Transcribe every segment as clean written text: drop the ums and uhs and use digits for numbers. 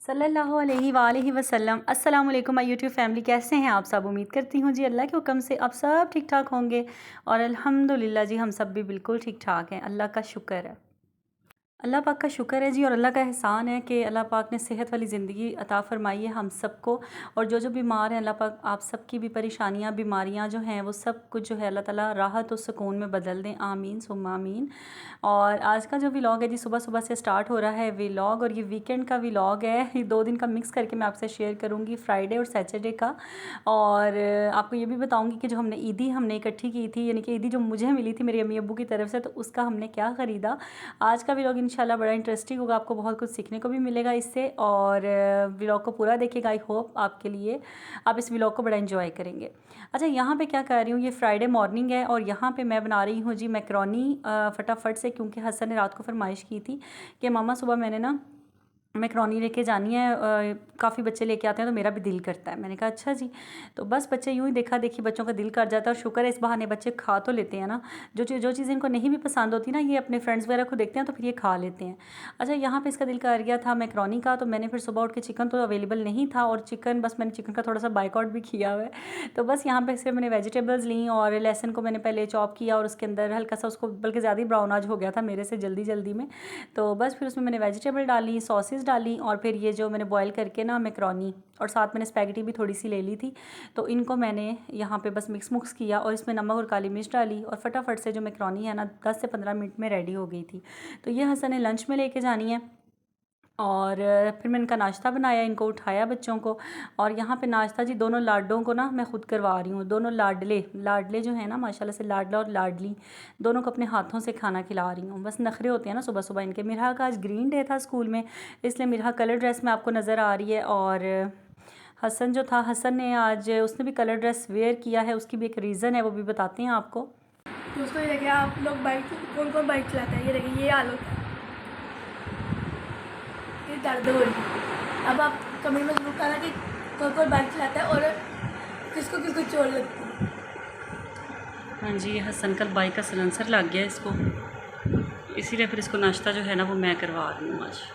सल्लल्लाहु अलैहि वसल्लम। अस्सलाम वालेकुम माय यूट्यूब फैमिली, कैसे हैं आप सब। उम्मीद करती हूँ जी अल्लाह के हुक्म से आप सब ठीक ठाक होंगे और अल्हम्दुलिल्लाह जी हम सब भी बिल्कुल ठीक ठाक हैं। अल्लाह का शुक्र है, अल्लाह पाक का शुक्र है जी और अल्लाह का एहसान है कि अल्लाह पाक ने सेहत वाली ज़िंदगी अता फ़रमाई है हम सबको। और जो जो बीमार हैं अल्लाह पाक आप सब की भी परेशानियां बीमारियां जो हैं वो सब कुछ जो है अल्लाह ताला राहत और सुकून में बदल दें, आमीन सुम्मा आमीन। और आज का जो व्लॉग है जी सुबह सुबह से स्टार्ट हो रहा है व्लॉग, और ये वीकेंड का व्लॉग है। ये 2 दिन का मिक्स करके मैं आपसे शेयर करूँगी, फ्राइडे और सैटरडे का। और आपको ये भी बताऊँगी कि जो हमने ईदी हमने इकट्ठी की थी, यानी कि ईदी जो मुझे मिली थी मेरी अम्मी अब्बू की तरफ से, तो उसका हमने क्या ख़रीदा। आज का व्लॉग इंशाल्लाह बड़ा इंटरेस्टिंग होगा, आपको बहुत कुछ सीखने को भी मिलेगा इससे। और व्लॉग को पूरा देखिएगा, आई होप आपके लिए आप इस व्लॉग को बड़ा एंजॉय करेंगे। अच्छा, यहाँ पे क्या कर रही हूँ, ये फ्राइडे मॉर्निंग है और यहाँ पे मैं बना रही हूँ जी मैकरोनी फटाफट से, क्योंकि हसन ने रात को फरमाइश की थी कि मामा सुबह मैंने ना मैकरोनी लेके जानी है, काफ़ी बच्चे लेके आते हैं तो मेरा भी दिल करता है। मैंने कहा अच्छा जी। तो बस बच्चे यूँ ही देखा देखी बच्चों का दिल कर जाता है, और शुक्र है इस बहाने बच्चे खा तो लेते हैं ना। जो चीज़ें इनको नहीं भी पसंद होती ना, ये अपने फ्रेंड्स वगैरह को देखते हैं तो फिर ये खा लेते हैं। अच्छा, यहाँ पे इसका दिल कर गया था मैकरोनी का, तो मैंने फिर सुबह उठ के, चिकन तो अवेलेबल नहीं था और चिकन बस मैंने चिकन का थोड़ा सा बाइकआउट भी किया हुआ है। तो बस यहाँ पे सिर्फ मैंने वेजिटेबल्स ली और लहसुन को मैंने पहले चॉप किया और उसके अंदर हल्का सा उसको, बल्कि ज़्यादा ही ब्राउन आज हो गया था मेरे से जल्दी में। तो बस फिर उसमें मैंने वेजिटेबल डाली, सॉसेस डाली और फिर ये जो मैंने बॉईल करके ना मैकरोनी, और साथ मैंने स्पैगेटी भी थोड़ी सी ले ली थी, तो इनको मैंने यहाँ पे बस मिक्स किया और इसमें नमक और काली मिर्च डाली और फटाफट से जो मैकरोनी है ना 10 से 15 मिनट में रेडी हो गई थी। तो ये हसन ने लंच में लेके जानी है। और फिर मैंने इनका नाश्ता बनाया, इनको उठाया बच्चों को। और यहाँ पे नाश्ता जी दोनों लाडों को ना मैं ख़ुद करवा रही हूँ। दोनों लाडले जो हैं ना माशाल्लाह से, लाडला और लाडली दोनों को अपने हाथों से खाना खिला रही हूँ। बस नखरे होते हैं ना सुबह सुबह इनके। मिरहा का आज ग्रीन डे था स्कूल में, इसलिए मिरहा कलर ड्रेस में आपको नज़र आ रही है। और हसन जो था, हसन ने आज उसने भी कलर ड्रेस वेयर किया है, उसकी भी एक रीज़न है, वो भी बताते हैं आपको। दोस्तों ये देखिए, आप लोग बाइक कौन कौन बाइक चलाता है, ये देखिए ये हाल होता है, ये दर्द हो रही है। अब आप कमेंट में जरूर कहना कि कौन कौन बाइक चलाता है और किसको किसको चोट लगती है। हाँ जी, ये हसन कल बाइक का सिलेंसर लग गया इसको, इसीलिए फिर इसको नाश्ता जो है ना वो मैं करवा रही हूँ आज।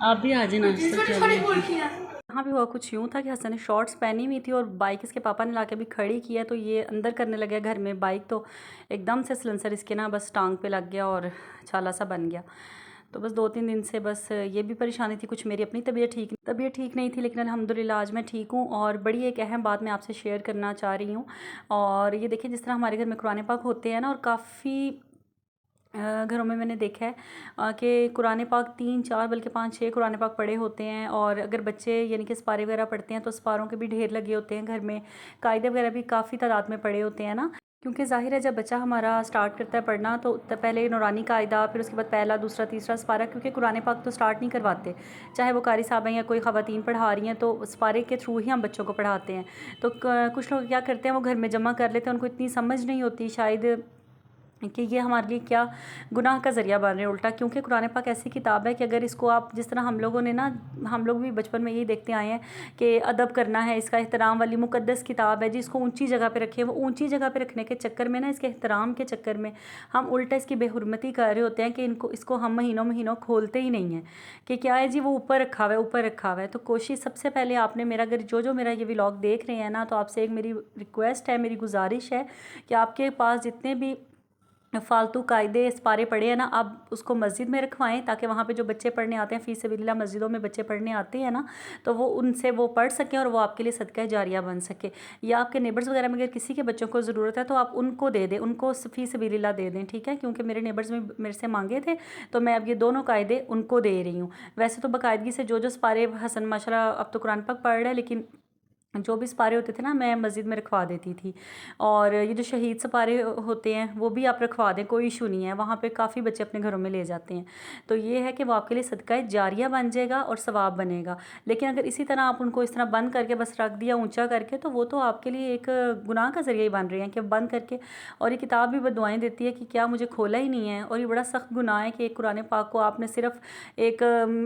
आप भी आ जाए नाश्ता। हाँ भी हुआ कुछ यूँ था कि हसन ने शॉर्ट्स पहनी हुई थी और बाइक इसके पापा ने लाके भी खड़ी की है, तो ये अंदर करने लगे घर में बाइक, तो एकदम से सिलेंसर इसके ना बस टांग पे लग गया और छाला सा बन गया। तो बस 2-3 दिन से बस ये भी परेशानी थी, कुछ मेरी अपनी तबीयत ठीक नहीं थी, लेकिन अल्हम्दुलिल्लाह आज मैं ठीक हूँ। और बड़ी एक अहम बात मैं आपसे शेयर करना चाह रही हूँ। और ये देखिए, जिस तरह हमारे घर में कुरान पाक होते हैं ना, और काफ़ी घरों में मैंने देखा है कि कुरान पाक 3-4 बल्कि 5-6 कुरान पाक पढ़े होते हैं। और अगर बच्चे यानी कि सपारे वगैरह पढ़ते हैं तो सपारों के भी ढेर लगे होते हैं घर में, कायदे वगैरह भी काफ़ी तादाद में पढ़े होते हैं ना। क्योंकि ज़ाहिर है जब बच्चा हमारा स्टार्ट करता है पढ़ना तो पहले नूरानी कायदा, फिर उसके बाद पहला दूसरा तीसरा सपारा, क्योंकि कुरान पाक तो स्टार्ट नहीं करवाते, चाहे वो कारी साहब हैं या कोई ख़वातीन पढ़ा रही हैं, तो सपारे के थ्रू ही हम बच्चों को पढ़ाते हैं। तो कुछ लोग क्या करते हैं, वो घर में जमा कर लेते हैं, उनको इतनी समझ नहीं होती शायद कि ये हमारे लिए क्या गुनाह का ज़रिया बन रहे हैं उल्टा। क्योंकि कुरान पाक ऐसी किताब है कि अगर इसको आप, जिस तरह हम लोगों ने ना, हम लोग भी बचपन में यही देखते आए हैं कि अदब करना है, इसका एहतराम वाली मुक़द्दस किताब है जी, इसको ऊंची जगह पे रखें। वो ऊंची जगह पे रखने के चक्कर में ना, इसके एहतराम के चक्कर में हम उल्टा इसकी बेहुरमती कर रहे होते हैं कि इसको हम महीनों खोलते ही नहीं हैं कि क्या है जी, वो ऊपर रखा हुआ है। तो कोशिश सबसे पहले आपने, मेरा अगर जो मेरा ये व्लॉग देख रहे हैं ना, तो आपसे एक मेरी रिक्वेस्ट है, मेरी गुजारिश है कि आपके पास जितने भी फ़ालतू कायदे सपारे पड़े हैं ना, आप उसको मस्जिद में रखवाएं, ताकि वहाँ पे जो बच्चे पढ़ने आते हैं, फ़ी सबीलिल्लाह मस्जिदों में बच्चे पढ़ने आते हैं ना, तो वो उनसे वो पढ़ सकें और वो आपके लिए सदका जारिया बन सके। या आपके नेबर्स वगैरह में अगर किसी के बच्चों को ज़रूरत है तो आप उनको दे दें, उनको फ़ी सबीलिल्लाह दे दें, ठीक है। क्योंकि मेरे नेबर्स में मेरे से मांगे थे, तो मैं अब ये दोनों कायदे उनको दे रही हूँ। वैसे तो बाकायदगी से जो सपारे हसन माशाल्लाह अब तो कुरान पाक पढ़ रहा है, लेकिन जो भी सपारे होते थे ना मैं मस्जिद में रखवा देती थी। और ये जो शहीद सपारे होते हैं वो भी आप रखवा दें, कोई इशू नहीं है, वहाँ पे काफ़ी बच्चे अपने घरों में ले जाते हैं। तो ये है कि वो आपके लिए सदका जारिया बन जाएगा और सवाब बनेगा। लेकिन अगर इसी तरह आप उनको इस तरह बंद करके बस रख दिया ऊंचा करके, तो वो तो आपके लिए एक गुनाह का ज़रिया ही बन रहे हैं कि बंद करके। और ये किताब भी बदुआएँ देती है कि क्या मुझे खोला ही नहीं है। और ये बड़ा सख्त गुनाह है कि एक कुरान पाक को आपने सिर्फ एक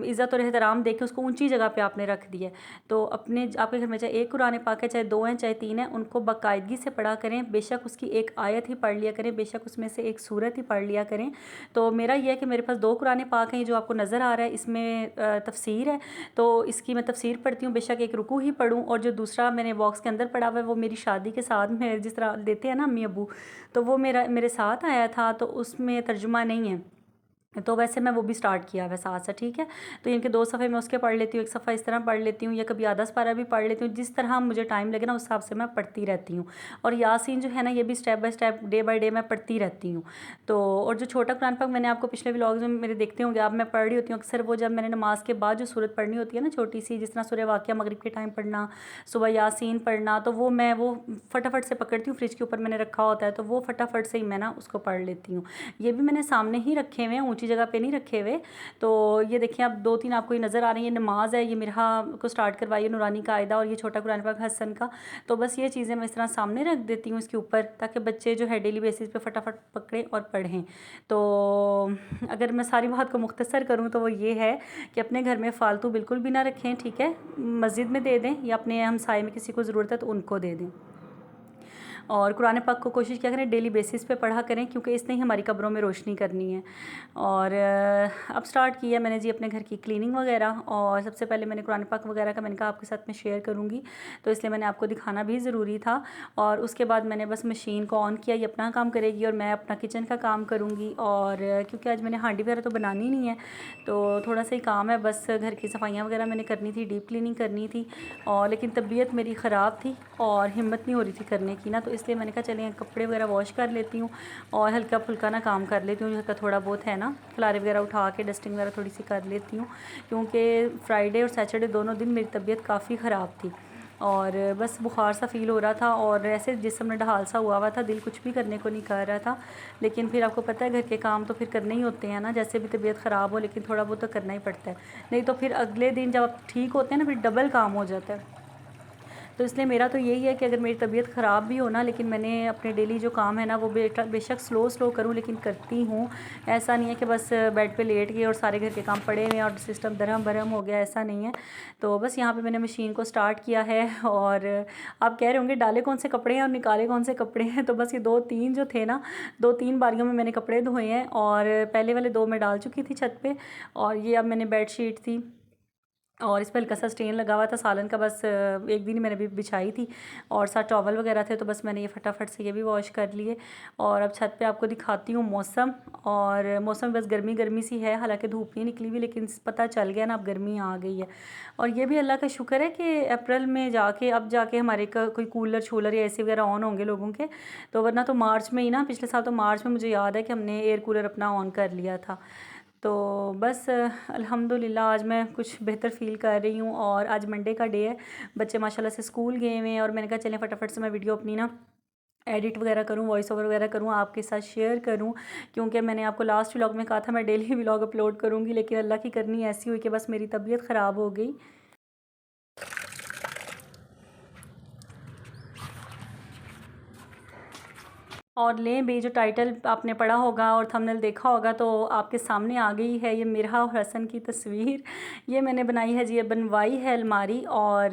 इज़्ज़त और एहतराम दे के उसको ऊँची जगह पर आपने रख दिया। तो अपने आपके घर में चाहे एक कुरान पाक है, चाहे 2 हैं चाहे 3 हैं, उनको बाकायदगी से पढ़ा करें। बेशक उसकी एक आयत ही पढ़ लिया करें, बेशक उसमें से एक सूरत ही पढ़ लिया करें। तो मेरा ये है कि मेरे पास 2 कुरान पाक हैं, जो आपको नज़र आ रहा है इसमें तफसीर है, तो इसकी मैं तफसीर पढ़ती हूँ। बेशक एक रुकू ही पढ़ूँ, और जो दूसरा मैंने बॉक्स के अंदर पढ़ा हुआ है वो मेरी शादी के साथ में जिस तरह देते हैं ना अम्मी अबू, तो वो मेरे साथ आया था, तो उसमें तर्जुमा नहीं है, तो वैसे मैं वो भी स्टार्ट किया हुआ साथ साथ, ठीक है। तो इनके 2 सफ़े मैं उसके पढ़ लेती हूँ, एक सफ़ा इस तरह पढ़ लेती हूँ, या कभी आधा पारा भी पढ़ लेती हूँ, जिस तरह मुझे टाइम लगे ना उस हिसाब से मैं पढ़ती रहती हूँ। और यासीन जो है ना, ये भी step by step day by day मैं पढ़ती रहती हूँ। तो और जो छोटा कुरान पाक मैंने आपको पिछले व्लॉग्स में मेरे देखते होंगे आप, मैं पढ़ रही होती हूँ अक्सर, वो जब मैंने नमाज के बाद जो सूरत पढ़नी होती है ना छोटी सी, जिस तरह सूरह वाक़िया मगरिब के टाइम पढ़ना, सुबह यासीन पढ़ना, तो वो मैं वो फटाफट से पकड़ती हूँ, फ्रिज के ऊपर मैंने रखा होता है, तो वो फटाफट से ही मैं ना उसको पढ़ लेती हूँ। ये भी मैंने सामने ही रखे हुए हैं, ऊँची जगह पर नहीं रखे हुए। तो ये देखिए आप 2-3 आपको ये नज़र आ रही है, नमाज है, ये मेरा को स्टार्ट करवाई है नूरानी कायदा, और ये छोटा कुरान पाक हसन का। तो बस ये चीज़ें मैं इस तरह सामने रख देती हूँ इसके ऊपर, ताकि बच्चे जो है डेली बेसिस पे फटाफट पकड़ें और पढ़ें। तो अगर मैं सारी बात को मुख्तसर करूँ तो वो ये है कि अपने घर में फ़ालतू बिल्कुल भी ना रखें, ठीक है। मस्जिद में दे दें या अपने हमसाए में किसी को ज़रूरत है तो उनको दे दें। और कुरान पाक को कोशिश क्या करें डेली बेसिस पे पढ़ा करें, क्योंकि इसने ही हमारी कब्रों में रोशनी करनी है। और अब स्टार्ट किया मैंने जी अपने घर की क्लीनिंग वगैरह, और सबसे पहले मैंने कुरान पाक वगैरह का मैंने कहा आपके साथ में शेयर करूँगी, तो इसलिए मैंने आपको दिखाना भी ज़रूरी था। और उसके बाद मैंने बस मशीन को ऑन किया, ये अपना काम करेगी और मैं अपना किचन का काम करूँगी। और क्योंकि आज मैंने हांडी वगैरह तो बनानी नहीं है, तो थोड़ा सा ही काम है, बस घर की सफाइयाँ वगैरह मैंने करनी थी, डीप क्लीनिंग करनी थी। और लेकिन तबीयत मेरी ख़राब थी और हिम्मत नहीं हो रही थी करने की ना, तो इसलिए मैंने कहा चलें कपड़े वगैरह वॉश कर लेती हूँ और हल्का फुल्का ना काम कर लेती हूँ, जिसका थोड़ा बहुत है ना, खलारे वगैरह उठा के डस्टिंग वगैरह थोड़ी सी कर लेती हूँ, क्योंकि फ्राइडे और सैटरडे दोनों दिन मेरी तबीयत काफ़ी ख़राब थी और बस बुखार सा फ़ील हो रहा था और ऐसे जिस्म में ढाल सा हुआ था, दिल कुछ भी करने को नहीं कर रहा था। लेकिन फिर आपको पता है घर के काम तो फिर करने ही होते हैं ना, जैसे भी तबीयत ख़राब हो, लेकिन थोड़ा बहुत तो करना ही पड़ता है, नहीं तो फिर अगले दिन जब आप ठीक होते हैं ना फिर डबल काम हो जाता है। तो इसलिए मेरा तो यही है कि अगर मेरी तबीयत ख़राब भी हो ना, लेकिन मैंने अपने डेली जो काम है ना वो बेशक स्लो करूँ, लेकिन करती हूँ। ऐसा नहीं है कि बस बेड पे लेट गए और सारे घर के काम पड़े हुए और सिस्टम दरहम बरहम हो गया, ऐसा नहीं है। तो बस यहाँ पे मैंने मशीन को स्टार्ट किया है। और आप कह रहे होंगे डाले कौन से कपड़े हैं और निकाले कौन से कपड़े हैं, तो बस ये 2-3 जो थे ना, 2-3 बारियों में मैंने कपड़े धोए हैं और पहले वाले 2 मैं डाल चुकी थी छत पे, और ये अब मैंने बेडशीट थी और इस पर हल्का सा स्टेन लगा हुआ था सालन का, बस एक दिन ही मैंने भी बिछाई थी और साथ टॉवल वगैरह थे, तो बस मैंने ये फटाफट से ये भी वॉश कर लिए। और अब छत पे आपको दिखाती हूँ मौसम, और मौसम बस गर्मी गर्मी सी है, हालांकि धूप नहीं निकली हुई, लेकिन पता चल गया ना अब गर्मी आ गई है। और ये भी अल्लाह का शुक्र है कि अप्रैल में जाके अब जाके हमारे कोई कूलर छूलर या एसी वगैरह ऑन होंगे लोगों के, तो वरना तो मार्च में ही ना, पिछले साल तो मार्च में मुझे याद है कि हमने एयर कूलर अपना ऑन कर लिया था। तो बस अल्हम्दुलिल्लाह आज मैं कुछ बेहतर फ़ील कर रही हूँ। और आज मंडे का डे है, बच्चे माशाल्लाह से स्कूल गए हुए हैं और मैंने कहा चलें फटाफट से मैं वीडियो अपनी ना एडिट वगैरह करूँ, वॉइस ओवर वगैरह करूँ, आपके साथ शेयर करूँ, क्योंकि मैंने आपको लास्ट व्लॉग में कहा था मैं डेली व्लॉग अपलोड करूँगी, लेकिन अल्लाह की करनी ऐसी हुई कि बस मेरी तबीयत ख़राब हो गई। और लें भी, जो टाइटल आपने पढ़ा होगा और थंबनेल देखा होगा तो आपके सामने आ गई है, ये मिरहा और हसन की तस्वीर। ये मैंने बनाई है जी, ये बनवाई है अलमारी। और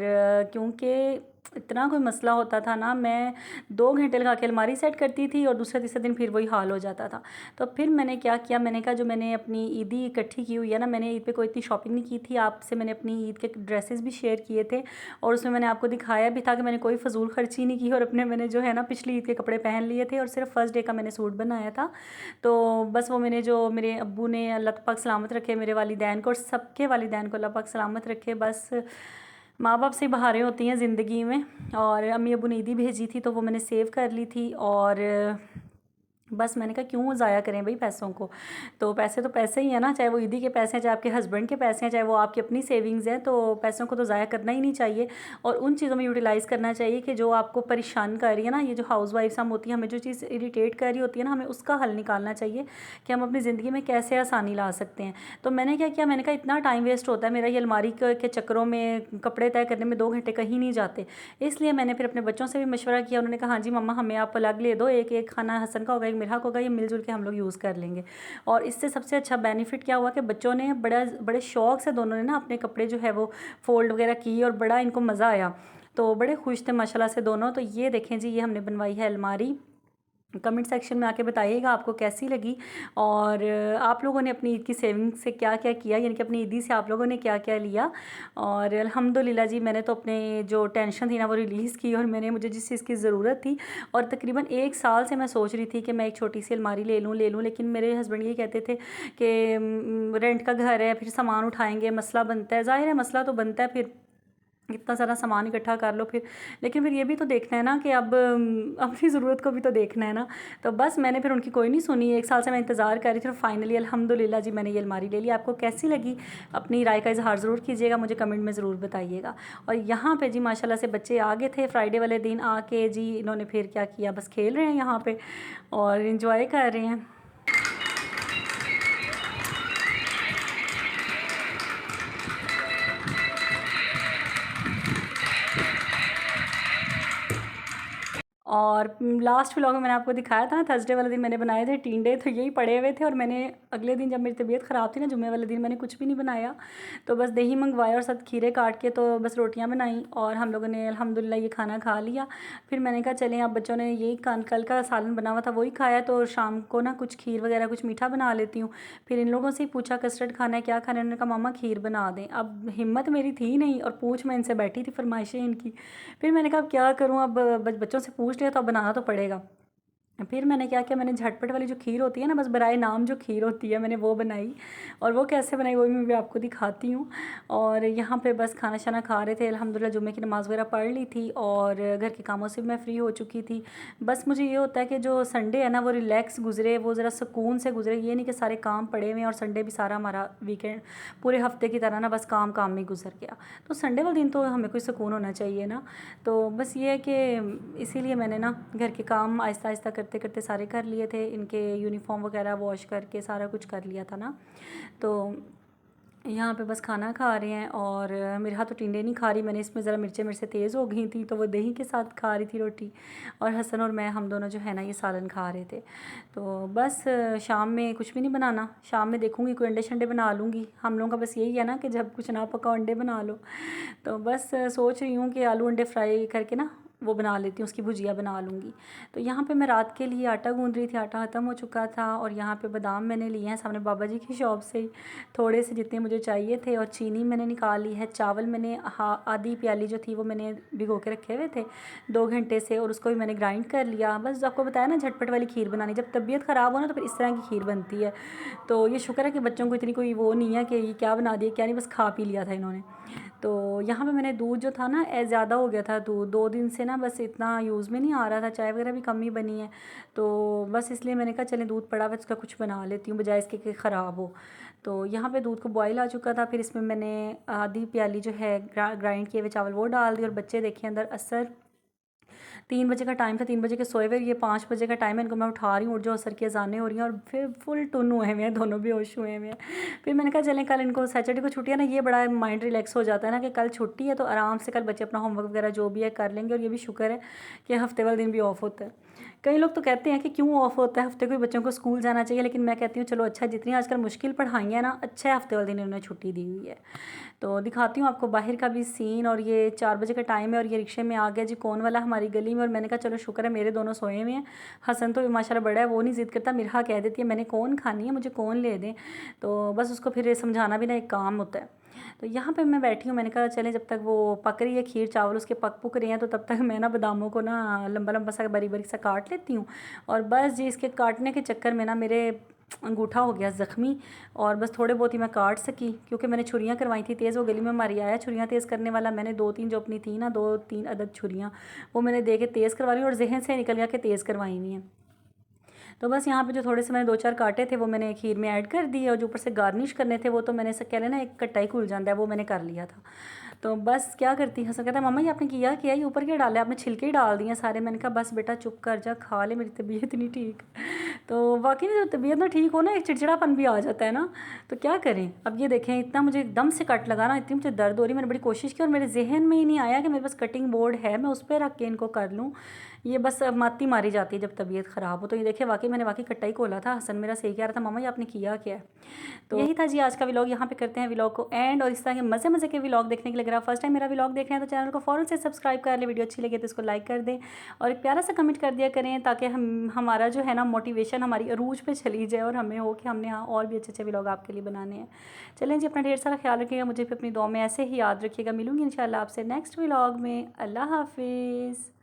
क्योंकि इतना कोई मसला होता था ना, मैं 2 घंटे लगा के अलमारी सेट करती थी और दूसरे तीसरे दिन फिर वही हाल हो जाता था। तो फिर मैंने क्या किया, मैंने कहा जो मैंने अपनी ईदी इकट्ठी की हुई है ना, मैंने ईद पे कोई इतनी शॉपिंग नहीं की थी, आपसे मैंने अपनी ईद के ड्रेसेस भी शेयर किए थे और उसमें मैंने आपको दिखाया भी था कि मैंने कोई फ़जूल खर्ची नहीं की और अपने मैंने जो है ना पिछली ईद के कपड़े पहन लिए थे और सिर्फ फर्स्ट डे का मैंने सूट बनाया था। तो बस वो मैंने जो मेरे अब्बू ने, अल्लाह पाक सलामत रखे मेरे वालिदैन को और सबके वालिदैन को अल्लाह पाक सलामत रखे। बस माँ बाप से बहारें होती हैं ज़िंदगी में, और अम्मी अब्बू ने ईदी भेजी थी तो वो मैंने सेव कर ली थी। और बस मैंने कहा क्यों ज़ाया करें भाई पैसों को, तो पैसे तो पैसे ही है ना, चाहे वो ईदी के पैसे हैं, चाहे आपके हस्बैंड के पैसे हैं, चाहे वो आपकी अपनी सेविंग्स हैं, तो पैसों को तो ज़ाया करना ही नहीं चाहिए और उन चीज़ों में यूटिलाइज़ करना चाहिए कि जो आपको परेशान कर रही है ना। ये जो हाउस वाइफ्स हम होती हैं, हमें जो चीज़ इरिटेट कर रही होती है ना, हमें उसका हल निकालना चाहिए कि हम अपनी ज़िंदगी में कैसे आसानी ला सकते हैं। तो मैंने क्या किया, मैंने कहा इतना टाइम वेस्ट होता है मेरा ये अलमारी के चक्करों में, कपड़े तय करने में 2 घंटे कहीं नहीं जाते, इसलिए मैंने फिर अपने बच्चों से भी मशवरा किया। उन्होंने कहा हाँ जी मम्मा हमें आप अलग ले दो, एक एक खाना हसन का होगा, एक मिरहा होगा, ये मिलजुल के हम लोग यूज़ कर लेंगे। और इससे सबसे अच्छा बेनिफिट क्या हुआ कि बच्चों ने बड़े शौक़ से दोनों ने ना अपने कपड़े जो है वो फ़ोल्ड वगैरह की और बड़ा इनको मज़ा आया। तो बड़े खुश थे माशाल्लाह से दोनों। तो ये देखें जी, ये हमने बनवाई है अलमारी। कमेंट सेक्शन में आके बताइएगा आपको कैसी लगी, और आप लोगों ने अपनी ईद की सेविंग से क्या क्या किया, यानी कि अपनी ईदी से आप लोगों ने क्या क्या लिया। और अल्हम्दुलिल्लाह जी, मैंने तो अपने जो टेंशन थी ना वो रिलीज़ की, और मैंने मुझे जिस चीज़ की ज़रूरत थी, और तकरीबन 1 साल से मैं सोच रही थी कि मैं एक छोटी सी अलमारी ले लूँ, लेकिन मेरे हस्बैंड ये कहते थे कि रेंट का घर है, फिर सामान उठाएँगे, मसला बनता है। ज़ाहिर है मसला तो बनता है, फिर इतना सारा सामान इकट्ठा कर लो फिर, लेकिन फिर ये भी तो देखना है ना कि अब अपनी ज़रूरत को भी तो देखना है ना। तो बस मैंने फिर उनकी कोई नहीं सुनी, 1 साल से मैं इंतज़ार कर रही थी, और फाइनली अल्हम्दुलिल्लाह जी मैंने ये अलमारी ले ली। आपको कैसी लगी अपनी राय का इज़हार ज़रूर कीजिएगा, मुझे कमेंट में ज़रूर बताइएगा। और यहाँ पे जी माशाल्लाह से बच्चे आ गए थे फ्राइडे वाले दिन, आके जी इन्होंने फिर क्या किया, बस खेल रहे हैं यहाँ पर और इन्जॉय कर रहे हैं। और लास्ट व्लॉग में मैंने आपको दिखाया था, थर्सडे वाले दिन मैंने बनाए थे टिंडे, तो यही पड़े हुए थे। और मैंने अगले दिन जब मेरी तबीयत ख़राब थी ना, जुम्मे वाले दिन मैंने कुछ भी नहीं बनाया, तो बस दही मंगवाया और साथ खीरे काट के तो बस रोटियां बनाई, और हम लोगों ने अल्हम्दुलिल्लाह ये खाना खा लिया। फिर मैंने कहा चलें, अब बच्चों ने यही कल का सालन बना हुआ था वही खाया, तो शाम को ना कुछ खीर वगैरह कुछ मीठा बना लेती हूँ। फिर इन लोगों से ही पूछा कस्टर्ड खाना है, क्या खाना है, उन्होंने कहा मामा खीर बना दें। अब हिम्मत मेरी थी नहीं, और पूछ मैं इनसे बैठी थी, फरमाइशें इनकी। फिर मैंने कहा अब क्या करूँ, अब बच्चों से पूछ लिया तो अब बनाना तो पड़ेगा। फिर मैंने क्या किया, मैंने झटपट वाली जो खीर होती है ना, बस बराए नाम जो खीर होती है, मैंने वो बनाई। और वो कैसे बनाई वो मैं भी आपको दिखाती हूँ। और यहाँ पे बस खाना शाना खा रहे थे, अल्हम्दुलिल्लाह जुम्मे की नमाज़ वगैरह पढ़ ली थी, और घर के कामों से भी मैं फ़्री हो चुकी थी। बस मुझे ये होता है कि जो संडे है ना वो रिलैक्स गुजरे, वो ज़रा सुकून से गुजरे, ये नहीं कि सारे काम पड़े हुए हैं, और संडे भी सारा हमारा वीकेंड पूरे हफ्ते की तरह ना बस काम काम में गुजर गया। तो संडे वाले दिन तो हमें कोई सुकून होना चाहिए ना। तो बस ये है कि इसीलिए मैंने ना घर के काम आहिस्ता आहिस्ता करते करते सारे कर लिए थे। इनके यूनिफॉर्म वगैरह वॉश करके सारा कुछ कर लिया था ना। तो यहाँ पे बस खाना खा रहे हैं, और मेरे हाथ तो टिंडे नहीं खा रही, मैंने इसमें ज़रा मिर्चें तेज़ हो गई थी, तो वो दही के साथ खा रही थी रोटी, और हसन और मैं हम दोनों जो है ना ये सालन खा रहे थे। तो बस शाम में कुछ भी नहीं बनाना, शाम में देखूँगी कोई अंडे शंडे बना लूँगी। हम लोगों का बस यही है ना कि जब कुछ ना पका अंडे बना लो। तो बस सोच रही हूँ कि आलू अंडे फ्राई करके ना वो बना लेती हूँ, उसकी भुजिया बना लूँगी। तो यहाँ पे मैं रात के लिए आटा गूँध रही थी, आटा ख़त्म हो चुका था, और यहाँ पे बादाम मैंने लिए हैं सामने बाबा जी की शॉप से ही, थोड़े से जितने मुझे चाहिए थे, और चीनी मैंने निकाल ली है। चावल मैंने आधी प्याली जो थी वो मैंने भिगो के रखे हुए थे 2 घंटे से, और उसको भी मैंने ग्राइंड कर लिया। बस आपको बताया ना झटपट वाली खीर बनानी, जब तबीयत ख़राब हो ना तो फिर इस तरह की खीर बनती है। तो ये शुक्र है कि बच्चों को इतनी कोई वो नहीं है कि ये क्या बना दिया क्या नहीं, बस खा पी लिया था इन्होंने। तो यहाँ पे मैंने दूध जो था ना ज़्यादा हो गया था दूध, 2 दिन से ना बस इतना यूज़ में नहीं आ रहा था, चाय वगैरह भी कम ही बनी है। तो बस इसलिए मैंने कहा चलें दूध पड़ा हुआ इसका कुछ बना लेती हूँ, बजाय इसके कि ख़राब हो। तो यहाँ पे दूध को बॉयल आ चुका था, फिर इसमें मैंने आधी प्याली जो है ग्राइंड किए हुए चावल वो डाल दिए, और बच्चे देखिए अंदर असर 3 बजे का टाइम था, 3 बजे के सोए हुए, ये 5 बजे का टाइम है, इनको मैं उठा रही हूँ, उठ जाओ, असर की अज़ानें हो रही हैं, और फिर फुल टुन हुए हुए हैं, दोनों बेहोश हुए हुए हैं। फिर मैंने कहा चलें कल इनको सैटरडे को छुट्टी है ना, ये बड़ा माइंड रिलैक्स हो जाता है ना कि कल छुट्टी है, तो आराम से कल बच्चे अपना होमवर्क वगैरह जो भी है कर लेंगे। और ये भी शुक्र है कि हफ्ते वाले दिन भी ऑफ होता है। कई लोग तो कहते हैं कि क्यों ऑफ होता है हफ्ते को, बच्चों को स्कूल जाना चाहिए, लेकिन मैं कहती हूँ चलो अच्छा, जितनी आजकल मुश्किल पढ़ाइयाँ ना, अच्छा है हफ्ते वाले दिन इन्होंने छुट्टी दी हुई है। तो दिखाती हूँ आपको बाहर का भी सीन, और ये 4 बजे का टाइम है, और ये रिक्शे में आ गया जी कौन वाला हमारी गली में, और मैंने कहा चलो शुक्र है मेरे दोनों सोए हुए हैं। हसन तो माशाल्लाह बड़ा है, वो नहीं ज़िद करता, मिरहा कह देती है मैंने कौन खानी है, मुझे कौन ले दें। तो बस उसको फिर समझाना भी ना एक काम होता है। तो यहाँ पे मैं बैठी हूँ, मैंने कहा चलें जब तक वो पक रही है खीर चावल उसके पक पुक रहे हैं, तो तब तक मैं ना बादामों को ना लंबा लंबा सा बारीक बारीक सा काट लेती हूँ। और बस जी इसके काटने के चक्कर में ना मेरे अंगूठा हो गया ज़ख्मी, और बस थोड़े बहुत ही मैं काट सकी, क्योंकि मैंने छुरियाँ करवाई थी तेज़। वो गली में हमारी आया छुरियाँ तेज़ करने वाला, मैंने 2-3 जो अपनी थी ना 2-3 अदद छुरियाँ वो मैंने दे के तेज़ करवा ली, और जहन से निकल गया कि तेज़ करवाई हुई हैं। तो बस यहाँ पे जो थोड़े से मैंने 2-4 काटे थे वो मैंने खीर में ऐड कर दिए, और जो ऊपर से गार्निश करने थे वो तो मैंने से कह लेना एक कट्टा ही खुल जाता है, वो मैंने कर लिया था। तो बस क्या करती हसन कहता है मामा ये आपने किया क्या, ये ऊपर क्या डाला, आपने छिलके ही डाल दिए सारे। मैंने कहा बस बेटा चुप कर जा, खा ले, मेरी तबीयत नहीं ठीक। तो वाकई में जब तबीयत ना ठीक हो ना एक चिड़चिड़ापन भी आ जाता है ना, तो क्या करें। अब ये देखें इतना मुझे एकदम से कट लगा ना, इतनी मुझे दर्द हो रही, मैंने बड़ी कोशिश की, और मेरे जहन में ही नहीं आया कि मेरे पास कटिंग बोर्ड है मैं उस पर रख के इनको कर लूँ, ये बस माती मारी जाती है जब तबीयत ख़राब हो। तो ये देखिए वाकई मैंने वाकई कट्टा ही खोला था। हसन मेरा सही कह रहा था, मामा ये आपने किया क्या है। तो यही था जी आज का व्लॉग। यहाँ पे करते हैं व्लॉग को एंड। और इस तरह के मज़े मज़े के व्लॉग देखने के लिए अगर आप फर्स्ट टाइम मेरा व्लॉग देख रहे हैं तो चैनल को फ़ौरन से सब्सक्राइब कर ले। वीडियो अच्छी लगे तो इसको लाइक कर दें और एक प्यारा सा कमेंट कर दिया करें ताकि हमारा जो है ना मोटिवेशन हमारी अरूज पे चली जाए और हमें हो कि हमने हाँ और भी अच्छे अच्छे व्लॉग आपके लिए बनाने हैं। चलें जी, अपना ढेर सारा ख्याल रखिएगा, मुझे भी अपनी दुआ में ऐसे ही याद रखिएगा। मिलूंगी इंशाल्लाह आपसे नेक्स्ट व्लॉग में। अल्लाह हाफिज़।